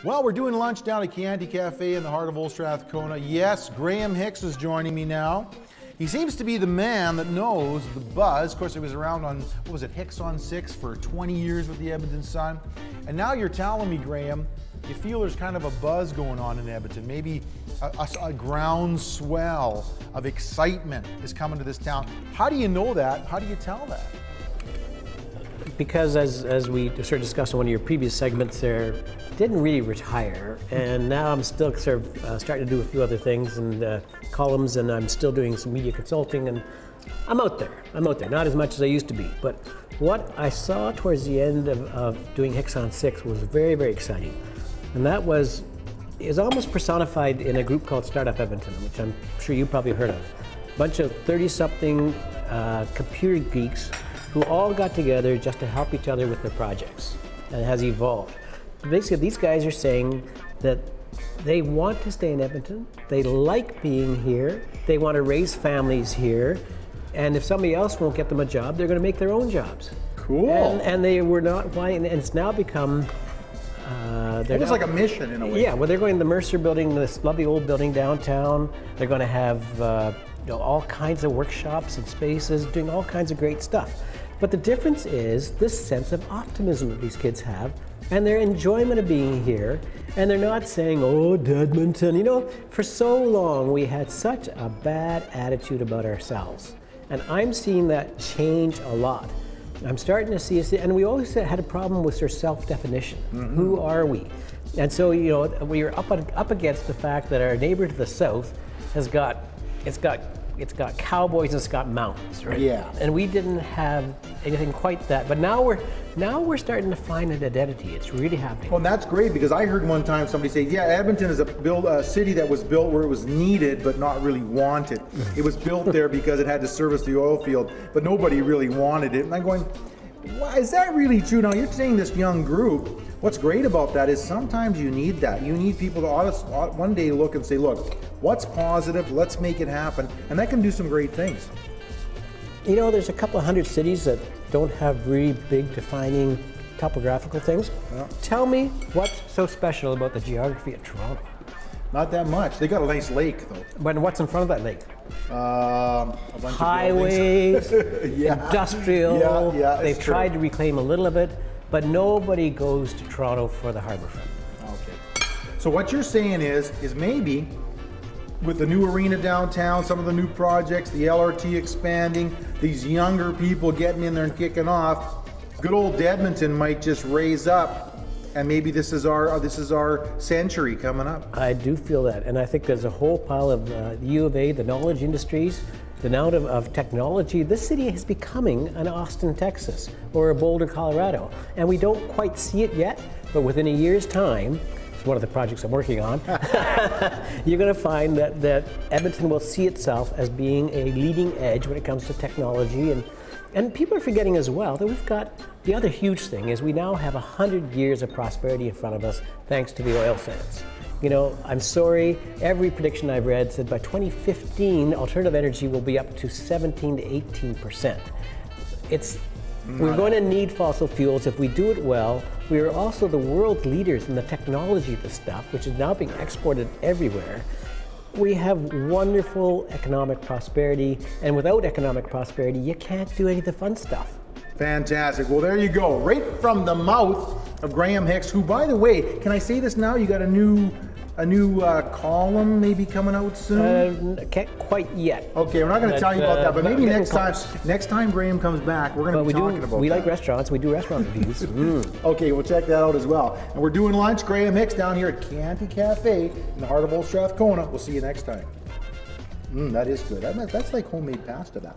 Well, we're doing lunch down at Chianti Cafe in the heart of Old Strathcona. Yes, Graham Hicks is joining me now. He seems to be the man that knows the buzz. Of course, he was around on, what was it, Hicks on 6 for 20 years with the Edmonton Sun. And now you're telling me, Graham, you feel there's kind of a buzz going on in Edmonton. Maybe a groundswell of excitement is coming to this town. How do you know that? How do you tell that? Because as we sort of discussed in one of your previous segments there, didn't really retire, and now I'm still sort of starting to do a few other things and columns, and I'm still doing some media consulting, and I'm out there, not as much as I used to be. But what I saw towards the end of doing Hicks on 6 was very, very exciting. And that is almost personified in a group called Startup Edmonton, which I'm sure you probably heard of. A bunch of 30-something computer geeks who all got together just to help each other with their projects, and it has evolved. Basically, these guys are saying that they want to stay in Edmonton, they like being here, they want to raise families here, and if somebody else won't get them a job, they're going to make their own jobs. Cool. And they were not wanting, and it's now become it's like a mission in a way. Yeah, well, they're going to the Mercer building, this lovely old building downtown. They're going to have all kinds of workshops and spaces, doing all kinds of great stuff. But the difference is this sense of optimism that these kids have, and their enjoyment of being here, and they're not saying, oh, Edmonton. You know, for so long we had such a bad attitude about ourselves, and I'm seeing that change a lot. I'm starting to see, and we always had a problem with our self-definition. Mm-hmm. Who are we? And so, you know, we are up against the fact that our neighbor to the south has got, it's got cowboys and it's got mountains, right? Yeah. And we didn't have anything quite that, but now we're starting to find an identity. It's really happening. Well, that's great, because I heard one time somebody say, yeah, Edmonton is a city that was built where it was needed but not really wanted. It was built there because it had to service the oil field, but nobody really wanted it. And I'm going, well, is that really true? Now, you're saying this young group, what's great about that is sometimes you need that. You need people to one day look and say, look, what's positive? Let's make it happen. And that can do some great things. You know, there's a couple of hundred cities that don't have really big defining topographical things. Yeah. Tell me what's so special about the geography of Toronto? Not that much. They got a nice lake, though. But what's in front of that lake? A bunch highways, of yeah. Industrial. Yeah, they've tried to reclaim a little of it, but nobody goes to Toronto for the harbourfront. Okay. So what you're saying is maybe with the new arena downtown, some of the new projects, the LRT expanding, these younger people getting in there and kicking off, good old Edmonton might just raise up. And maybe this is our century coming up. I do feel that, and I think there's a whole pile of the U of A, the knowledge industries, the amount of technology. This city is becoming an Austin, Texas, or a Boulder, Colorado, and we don't quite see it yet. But within a year's time, it's one of the projects I'm working on. You're going to find that Edmonton will see itself as being a leading edge when it comes to technology. And people are forgetting as well that we've got, the other huge thing is we now have 100 years of prosperity in front of us thanks to the oil sands. You know, I'm sorry, every prediction I've read said by 2015, alternative energy will be up to 17 to 18%. We're going to need fossil fuels if we do it well. We are also the world leaders in the technology of this stuff, which is now being exported everywhere. We have wonderful economic prosperity, and without economic prosperity, you can't do any of the fun stuff. Fantastic. Well, there you go. Right from the mouth of Graham Hicks, who, by the way, can I say this now? You got a new column maybe coming out soon? Can't quite yet. Okay, we're not going to tell you about that, but maybe next time Graham comes back, we're going to be talking about that. We like restaurants. We do restaurant reviews. Okay, we'll check that out as well. And we're doing lunch. Graham Hicks down here at Chianti Cafe in the heart of Old Strathcona. We'll see you next time. That is good. That's like homemade pasta, that.